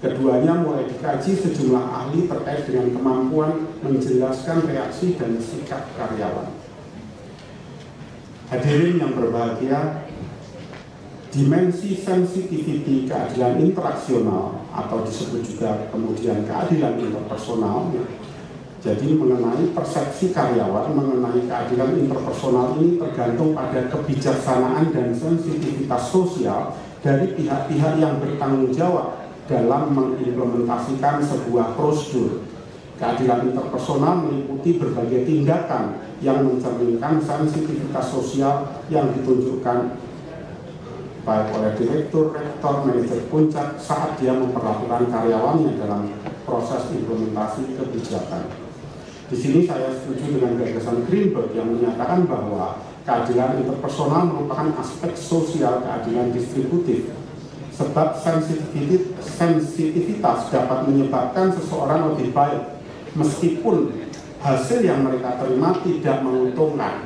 Keduanya mulai dikaji sejumlah ahli terkait dengan kemampuan menjelaskan reaksi dan sikap karyawan. Hadirin yang berbahagia, dimensi sensitivity keadilan interaksional atau disebut juga kemudian keadilan interpersonal, jadi mengenai persepsi karyawan mengenai keadilan interpersonal ini tergantung pada kebijaksanaan dan sensitivitas sosial dari pihak-pihak yang bertanggung jawab dalam mengimplementasikan sebuah prosedur. Keadilan interpersonal meliputi berbagai tindakan yang mencerminkan sensitivitas sosial yang ditunjukkan baik oleh direktur, rektor, manajer puncak saat dia memperlakukan karyawannya dalam proses implementasi kebijakan. Di sini saya setuju dengan gagasan Greenberg yang menyatakan bahwa keadilan interpersonal merupakan aspek sosial keadilan distributif, sebab sensitivitas dapat menyebabkan seseorang lebih baik meskipun hasil yang mereka terima tidak menguntungkan.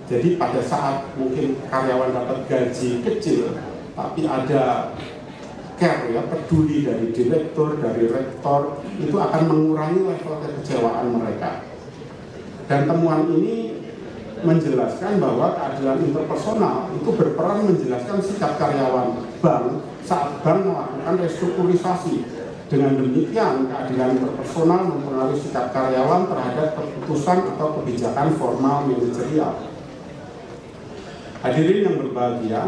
Jadi pada saat mungkin karyawan dapat gaji kecil, tapi ada care ya, peduli dari direktur, dari rektor, itu akan mengurangi level kekecewaan mereka. Dan temuan ini menjelaskan bahwa keadilan interpersonal itu berperan menjelaskan sikap karyawan bank saat bank melakukan restrukturisasi. Dengan demikian, keadilan interpersonal mempengaruhi sikap karyawan terhadap keputusan atau kebijakan formal manajerial. Hadirin yang berbahagia,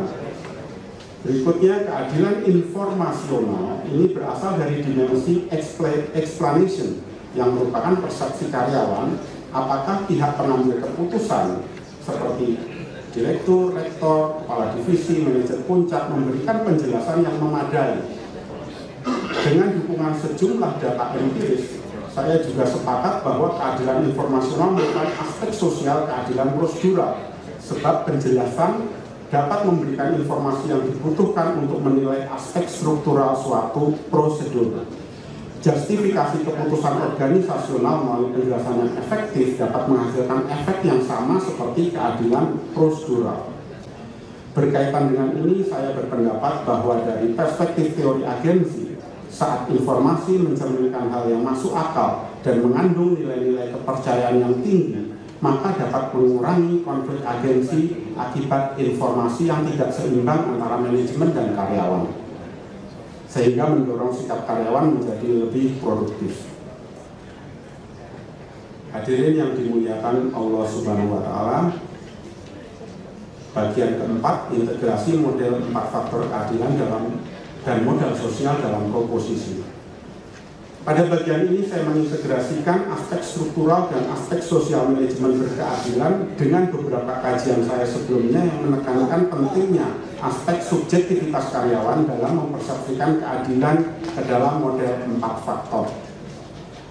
berikutnya keadilan informasional ini berasal dari dimensi explanation yang merupakan persepsi karyawan apakah pihak pengambil keputusan seperti direktur, rektor, kepala divisi, manajer puncak memberikan penjelasan yang memadai. Dengan dukungan sejumlah data empiris, saya juga sepakat bahwa keadilan informasional merupakan aspek sosial keadilan prosedural, sebab penjelasan dapat memberikan informasi yang dibutuhkan untuk menilai aspek struktural suatu prosedur. Justifikasi keputusan organisasional melalui penjelasan yang efektif dapat menghasilkan efek yang sama seperti keadilan prosedural. Berkaitan dengan ini, saya berpendapat bahwa dari perspektif teori agensi, saat informasi mencerminkan hal yang masuk akal dan mengandung nilai-nilai kepercayaan yang tinggi, maka dapat mengurangi konflik agensi akibat informasi yang tidak seimbang antara manajemen dan karyawan, sehingga mendorong sikap karyawan menjadi lebih produktif. Hadirin yang dimuliakan Allah Subhanahu wa Ta'ala, bagian keempat, integrasi model 4 faktor keadilan dan modal sosial dalam proposisi. Pada bagian ini saya mengintegrasikan aspek struktural dan aspek sosial manajemen berkeadilan dengan beberapa kajian saya sebelumnya yang menekankan pentingnya aspek subjektivitas karyawan dalam mempersepsikan keadilan ke dalam model 4 faktor.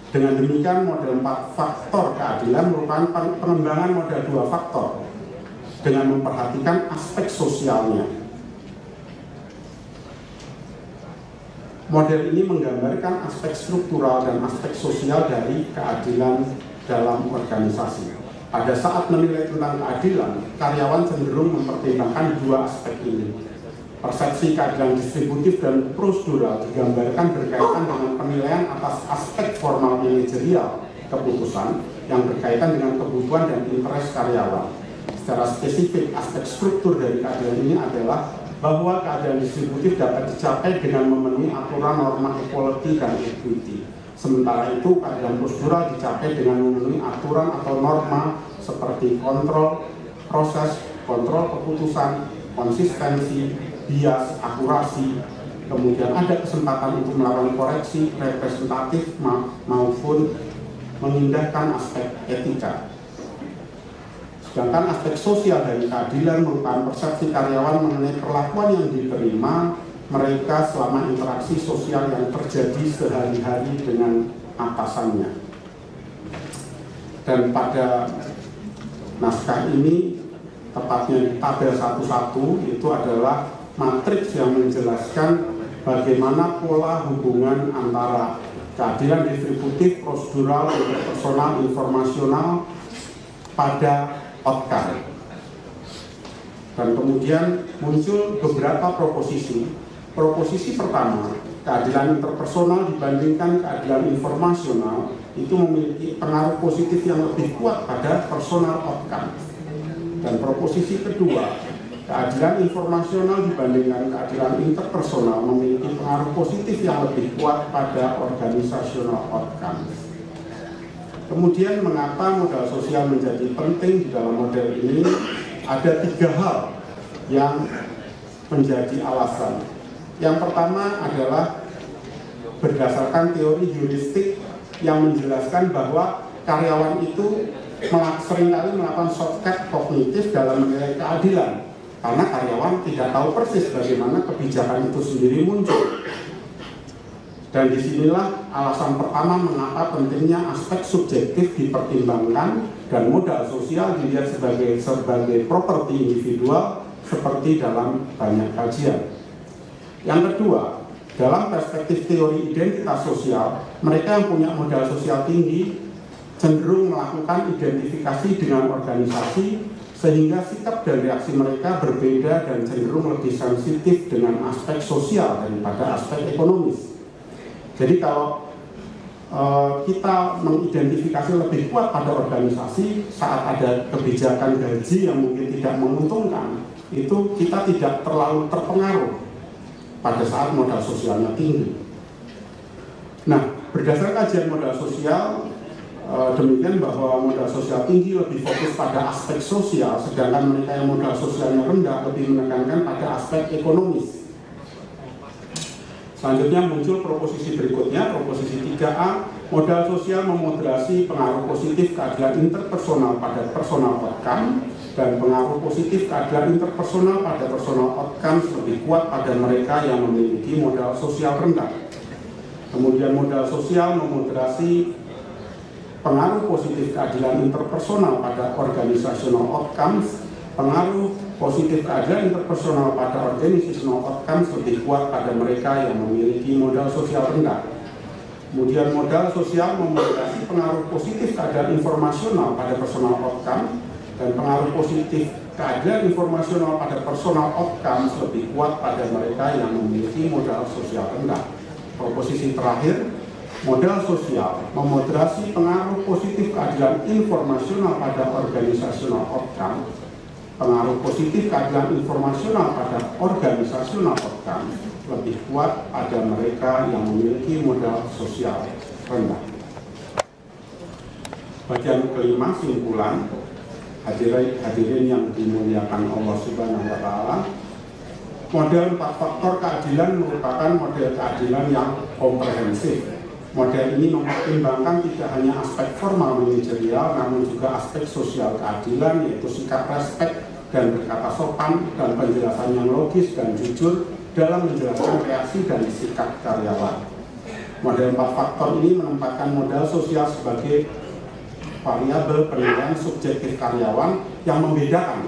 Dengan demikian, model 4 faktor keadilan merupakan pengembangan model 2 faktor dengan memperhatikan aspek sosialnya. Model ini menggambarkan aspek struktural dan aspek sosial dari keadilan dalam organisasi. Pada saat menilai tentang keadilan, karyawan cenderung mempertimbangkan dua aspek ini. Persepsi keadilan distributif dan prosedural digambarkan berkaitan dengan penilaian atas aspek formal manajerial keputusan yang berkaitan dengan kebutuhan dan interest karyawan. Secara spesifik, aspek struktur dari keadilan ini adalah bahwa keadilan distributif dapat dicapai dengan memenuhi aturan norma equality dan equity. Sementara itu, keadilan prosedural dicapai dengan memenuhi aturan atau norma seperti kontrol proses, kontrol keputusan, konsistensi, bias, akurasi, kemudian ada kesempatan untuk melakukan koreksi representatif maupun mengindahkan aspek etika. Sedangkan aspek sosial dari keadilan merupakan persepsi karyawan mengenai perlakuan yang diterima mereka selama interaksi sosial yang terjadi sehari-hari dengan atasannya. Dan pada naskah ini, tepatnya di tabel 11 itu adalah matriks yang menjelaskan bagaimana pola hubungan antara keadilan distributif, prosedural, interpersonal, informasional pada outcome. Dan kemudian muncul beberapa proposisi. Proposisi pertama, keadilan interpersonal dibandingkan keadilan informasional itu memiliki pengaruh positif yang lebih kuat pada personal outcome. Dan proposisi kedua, keadilan informasional dibandingkan keadilan interpersonal memiliki pengaruh positif yang lebih kuat pada organizational outcomes. Kemudian mengapa modal sosial menjadi penting di dalam model ini? Ada 3 hal yang menjadi alasan. Yang pertama adalah berdasarkan teori heuristik yang menjelaskan bahwa karyawan itu seringkali melakukan shortcut kognitif dalam menilai keadilan. Karena karyawan tidak tahu persis bagaimana kebijakan itu sendiri muncul. Dan disinilah alasan pertama mengapa pentingnya aspek subjektif dipertimbangkan dan modal sosial dilihat sebagai properti individual seperti dalam banyak kajian. Yang kedua, dalam perspektif teori identitas sosial, mereka yang punya modal sosial tinggi cenderung melakukan identifikasi dengan organisasi sehingga sikap dan reaksi mereka berbeda dan cenderung lebih sensitif dengan aspek sosial daripada aspek ekonomis. Jadi kalau kita mengidentifikasi lebih kuat pada organisasi saat ada kebijakan gaji yang mungkin tidak menguntungkan, itu kita tidak terlalu terpengaruh pada saat modal sosialnya tinggi. Nah, berdasarkan kajian modal sosial, demikian bahwa modal sosial tinggi lebih fokus pada aspek sosial, sedangkan mereka yang modal sosialnya rendah lebih menekankan pada aspek ekonomis. Selanjutnya muncul proposisi berikutnya, proposisi 3A, modal sosial memoderasi pengaruh positif keadilan interpersonal pada personal outcome dan pengaruh positif keadilan interpersonal pada personal outcome lebih kuat pada mereka yang memiliki modal sosial rendah. Kemudian modal sosial memoderasi pengaruh positif keadilan interpersonal pada organizational outcomes, pengaruh positif keadilan interpersonal pada organizational outcomes lebih kuat pada mereka yang memiliki modal sosial rendah. Kemudian modal sosial memoderasi pengaruh positif keadilan informasional pada personal outcome dan pengaruh positif keadilan informasional pada personal outcomes lebih kuat pada mereka yang memiliki modal sosial rendah. Proposisi terakhir, modal sosial memoderasi pengaruh positif keadilan informasional pada organisasional outcome. Pengaruh positif keadilan informasional pada organisasional outcome lebih kuat pada mereka yang memiliki modal sosial rendah. Bagian kelima, simpulan. Hadirin yang dimuliakan Allah Subhanahu wa Ta'ala, model 4 faktor keadilan merupakan model keadilan yang komprehensif. Model ini mempertimbangkan tidak hanya aspek formal manajerial, namun juga aspek sosial keadilan, yaitu sikap respek dan berkata sopan dan penjelasan yang logis dan jujur dalam menjelaskan reaksi dan sikap karyawan. Model 4 faktor ini menempatkan modal sosial sebagai variabel penilaian subjektif karyawan yang membedakan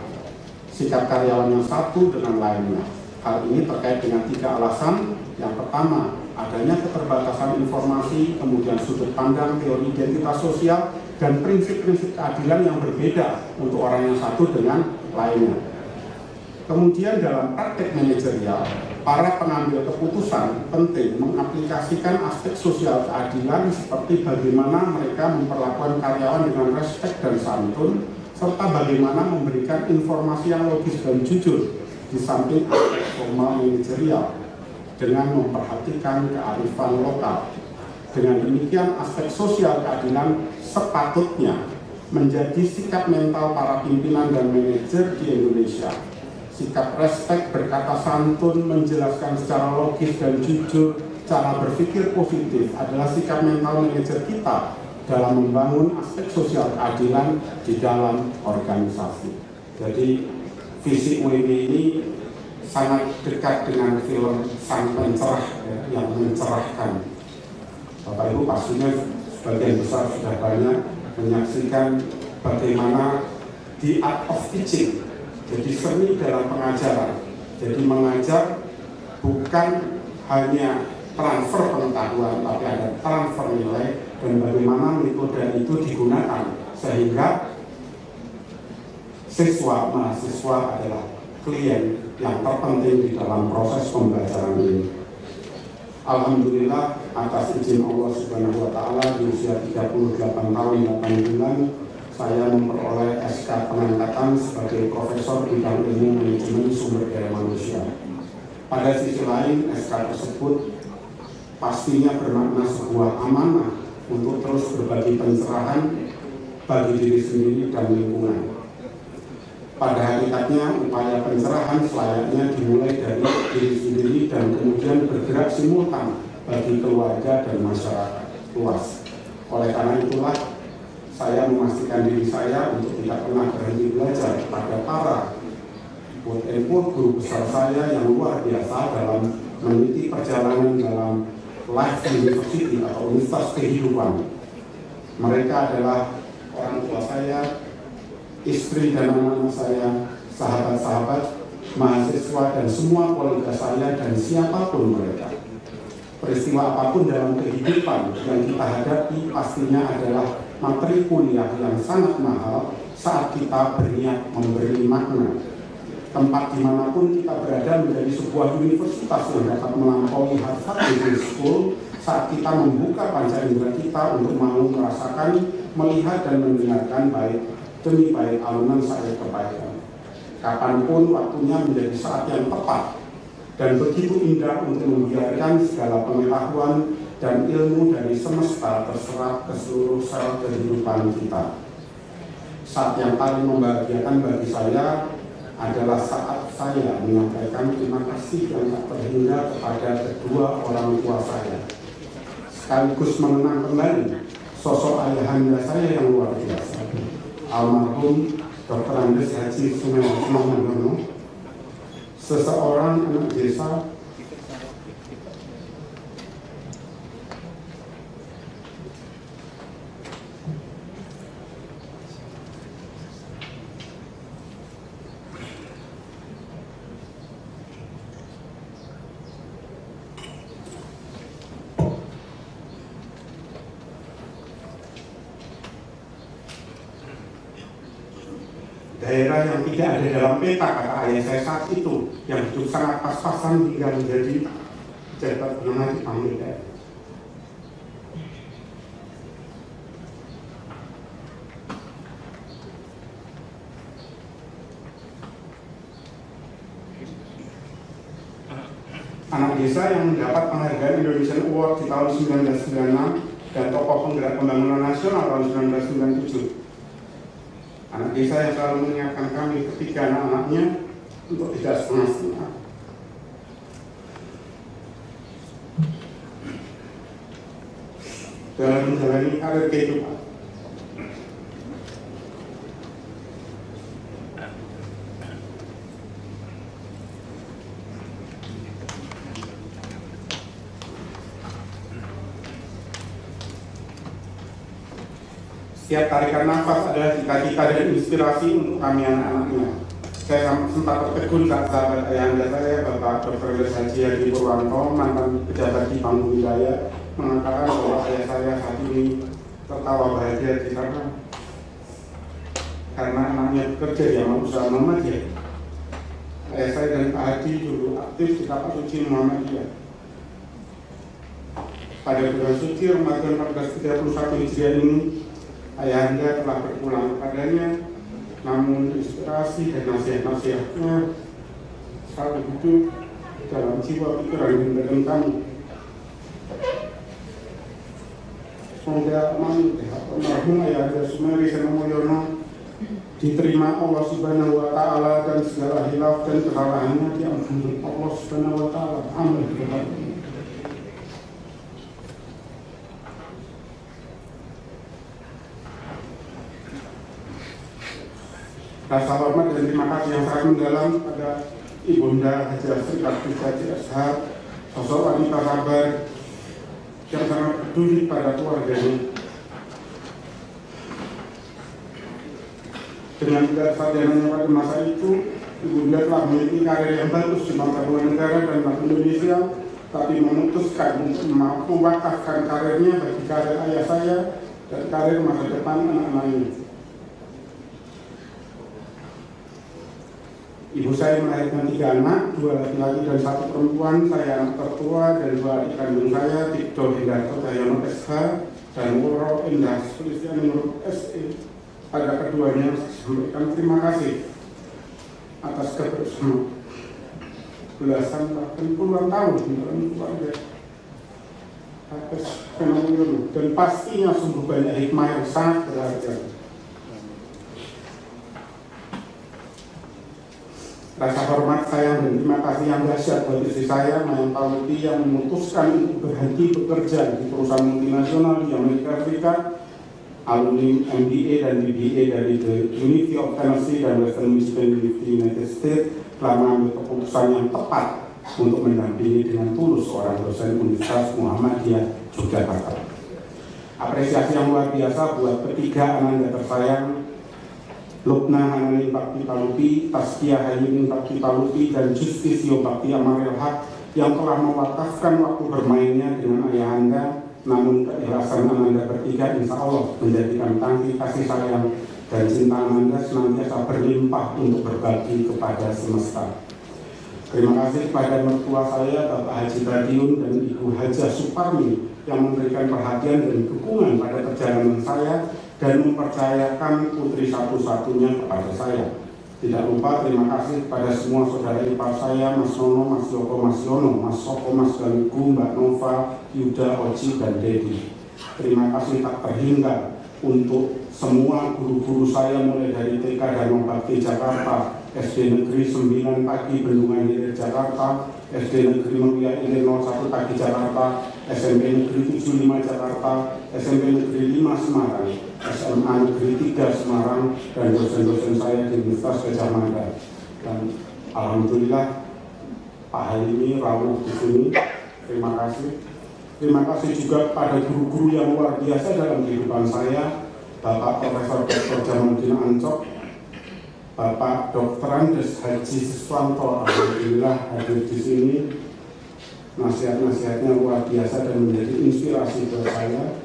sikap karyawan yang satu dengan lainnya. Hal ini terkait dengan 3 alasan. Yang pertama, adanya keterbatasan informasi, kemudian sudut pandang teori identitas sosial, dan prinsip-prinsip keadilan yang berbeda untuk orang yang satu dengan lainnya. Kemudian dalam praktek manajerial, para pengambil keputusan penting mengaplikasikan aspek sosial keadilan seperti bagaimana mereka memperlakukan karyawan dengan respek dan santun, serta bagaimana memberikan informasi yang logis dan jujur di samping aspek formal manajerial dengan memperhatikan kearifan lokal. Dengan demikian, aspek sosial keadilan sepatutnya menjadi sikap mental para pimpinan dan manajer di Indonesia. Sikap respek, berkata santun, menjelaskan secara logis dan jujur, cara berpikir positif adalah sikap mental manajer kita dalam membangun aspek sosial keadilan di dalam organisasi. Jadi visi UMY ini sangat dekat dengan film Sang Pencerah yang mencerahkan. Bapak Ibu pastinya sebagian besar sudah banyak menyaksikan bagaimana the art of teaching, jadi seni dalam pengajaran. Jadi mengajar bukan hanya transfer pengetahuan, tapi ada transfer nilai dan bagaimana metode itu digunakan sehingga siswa mahasiswa adalah klien yang terpenting di dalam proses pembelajaran ini. Alhamdulillah atas izin Allah Subhanahu wa Ta'ala di usia 38 tahun 8 bulan saya memperoleh SK pengangkatan sebagai profesor bidang ilmu manajemen sumber daya manusia. Pada sisi lain, SK tersebut pastinya bermakna sebuah amanah untuk terus berbagi pencerahan bagi diri sendiri dan lingkungan. Pada hakikatnya, upaya pencerahan selayaknya dimulai dari diri sendiri dan kemudian bergerak simultan bagi keluarga dan masyarakat luas. Oleh karena itulah, saya memastikan diri saya untuk tidak pernah berhenti belajar pada para guru besar saya yang luar biasa dalam meniti perjalanan dalam life university atau universitas kehidupan. Mereka adalah orang tua saya, istri dan anak-anak saya, sahabat-sahabat, mahasiswa dan semua kolega saya dan siapapun mereka. Peristiwa apapun dalam kehidupan yang kita hadapi pastinya adalah materi kuliah yang sangat mahal saat kita berniat memberi makna. Tempat dimanapun kita berada menjadi sebuah universitas yang dapat melampaui Harvard Business School saat kita membuka panca indera kita untuk mau merasakan, melihat dan mendengarkan baik demi baik alunan saya kebaikan. Kapanpun waktunya menjadi saat yang tepat dan begitu indah untuk membiarkan segala pengetahuan dan ilmu dari semesta terserap ke seluruh sel kehidupan kita. Saat yang paling membahagiakan bagi saya adalah saat saya menyampaikan terima kasih yang tak terhingga kepada kedua orang tua saya, sekaligus mengenang kembali sosok ayahanda saya yang luar biasa, almarhum Dr. Andes Haji Sumandono, seseorang anak desa daerah yang tidak ada dalam peta, kata ayah saya saat itu, yang hidup sangat pas-pasan hingga menjadi Pejabat Penasihat Panglima Daerah. Anak desa yang mendapat penghargaan Indonesian Award di tahun 1996 dan tokoh penggerak pembangunan nasional tahun 1997. Anak desa yang selalu mengingatkan kami ketika anak-anaknya untuk tidak setengah-setengah. Dalam menjalani karir kehidupan. Setiap tarikan nafas adalah cita-cita dan inspirasi untuk kami anak-anaknya. Saya sempat tertegun saat sahabat ayahanda saya, Bapak Dr. Haji Hadi Purwanto, mantan pejabat di Panggung Wilayah, mengatakan bahwa ayah saya saat ini tertawa bahagia di sana karena anaknya bekerja di usaha Muhammadiyah. Ayah saya dan Pak Hadi dulu aktif di Tapak Suci Muhammadiyah. Pada bulan suci Ramadan 1431 Hijriah ini, ayahanda telah berpulang kepadanya, namun inspirasi dan nasihat-nasihatnya selalu hidup dalam jiwa pikiran dan badan kami. Semoga almarhum ayahanda Sumeri Senomulyono diterima Allah Subhanahu wa Ta'ala dan segala hilaf dan kesalahannya diampuni Allah Subhanahu wa Ta'ala. Amin. Rasa hormat dan terima kasih yang sangat mendalam pada Ibunda Haji Asri Kartika Ashar, sosok wanita sabar yang sangat peduli pada keluarganya. Dengan tidak sarjananya pada masa itu, Ibunda telah memiliki karir yang bagus di bangsa negara dan bangsa Indonesia, tapi memutuskan untuk mewakafkan karirnya bagi karir ayah saya dan karir masa depan anak-anaknya. Ibu saya melahirkan 3 anak, 2 laki-laki dan 1 perempuan. Saya anak tertua dan 2 adik kandung saya, Tikto Hendarto Cahyono SH dan Woro Indah Sulistiani Nur SE. Pada keduanya saya sampaikan terima kasih atas kebersamaan belasan bahkan puluhan tahun dalam keluarga atas fenomena dan pastinya sungguh banyak hikmah yang sangat berharga. Rasa hormat saya dan terima kasih yang dahsyat buat istri saya, Mayang Pauti, yang memutuskan untuk berhenti bekerja di perusahaan multinasional di Amerika Serikat, alumni MBA dan BBA dari the University of Tennessee dan Western Michigan University United States, telah mengambil keputusan yang tepat untuk mendampingi dengan tulus seorang dosen Universitas Muhammadiyah Yogyakarta. Apresiasi yang luar biasa buat ketiga ananda tersayang, Lukna Hanani Bakti Palupi, Taskia Hayunin Bakti Palupi, dan Justisio Bakti Amaril Haq yang telah mewakafkan waktu bermainnya dengan ayahanda. Namun keikhlasan ananda bertiga insya Allah menjadikan tangki kasih sayang dan cinta ananda senantiasa berlimpah untuk berbagi kepada semesta. Terima kasih kepada mertua saya, Bapak Haji Badiun dan Ibu Hajah Suparmi yang memberikan perhatian dan dukungan pada perjalanan saya dan mempercayakan putri satu-satunya kepada saya. Tidak lupa terima kasih kepada semua saudara ipar saya, Mas Nono, Mas Yoko, Mas Yono, Mas Soko, Mas Galigu, Mbak Nova, Yuda, Oci, dan Dedi. Terima kasih tak terhingga untuk semua guru-guru saya mulai dari TK Dharma Bakti Jakarta, SD Negeri 9 Pagi Bendungan Hilir Jakarta, SD Negeri Mulia Ilir 01 Pagi Jakarta, SMP Negeri 75 Jakarta, SMP Negeri 5 Semarang, SMA Negeri 3 Semarang, dan dosen-dosen saya di Universitas Gadjah Mada. Dan alhamdulillah Pak Halimi rawuh di sini. Terima kasih. Terima kasih juga pada guru-guru yang luar biasa dalam kehidupan saya, Bapak Profesor Dr. Jamaluddin Ancok, Bapak Dr. Andes Haji Siswanto, alhamdulillah hadir di sini. Nasihat-nasihatnya luar biasa dan menjadi inspirasi buat saya.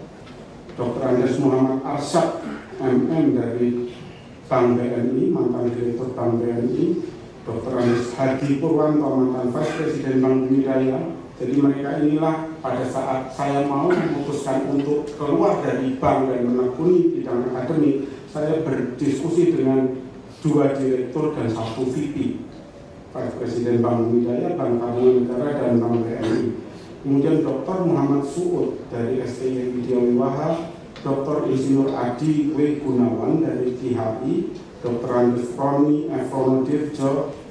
Dr. Andes Muhammad Arsyad, MM dari Bank BNI, mantan Direktur Bank BNI, Dr. Andes Hadi Purwanto, mantan Vice Presiden Bank Bumi Raya, Jadi mereka inilah pada saat saya mau memutuskan untuk keluar dari bank dan menekuni bidang akademik, saya berdiskusi dengan 2 direktur dan 1 VP, Vice Presiden Bank Widaya, Bank Tabungan Negara, dan Bank BNI. Kemudian Dr. Muhammad Suud dari STI Widya Wiwaha, Dr. Insinyur Adi W. Gunawan dari KHI, Dr. Andes Roni Efronodirjo,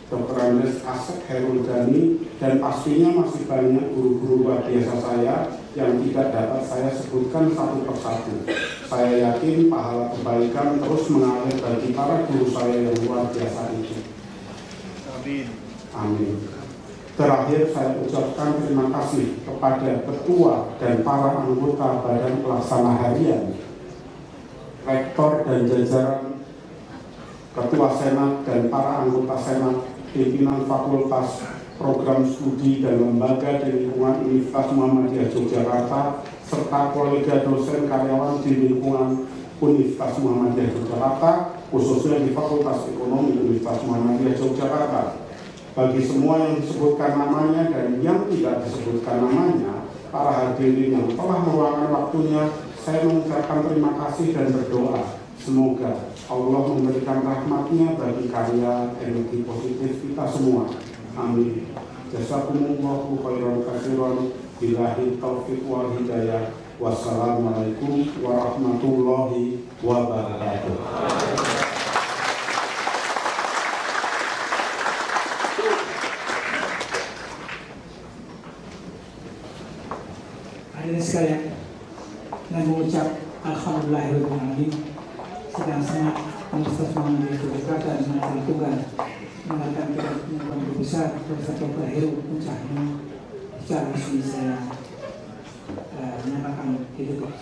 Dr. Andes Asep Heruldani, dan pastinya masih banyak guru-guru luar biasa saya yang tidak dapat saya sebutkan satu persatu. Saya yakin pahala kebaikan terus mengalir bagi para guru saya yang luar biasa itu. Amin. Amin. Terakhir saya ucapkan terima kasih kepada ketua dan para anggota Badan Pelaksana Harian, rektor dan jajaran ketua senat dan para anggota senat, pimpinan fakultas, program studi dan lembaga di lingkungan Universitas Muhammadiyah Yogyakarta, serta kolega dosen karyawan di lingkungan Universitas Muhammadiyah Yogyakarta, khususnya di Fakultas Ekonomi Universitas Muhammadiyah Yogyakarta. Bagi semua yang disebutkan namanya dan yang tidak disebutkan namanya, para hadirin yang telah meluangkan waktunya, saya mengucapkan terima kasih dan berdoa. Semoga Allah memberikan rahmatnya bagi karya energi positif kita semua. Amin. Jazakumullahu khairan katsiran. Billahi taufiq wal hidayah. Wassalamualaikum warahmatullahi wabarakatuh. Hadirin sekalian, dengan mengucap alhamdulillahirobbilalamin, sedang senang Universitas Muhammadiyah Yogyakarta dan Majelis Tunggal mengadakan pengumuman guru besar Profesor Dr. Heru Cahyo secara resmi saya menyatakan ditutup.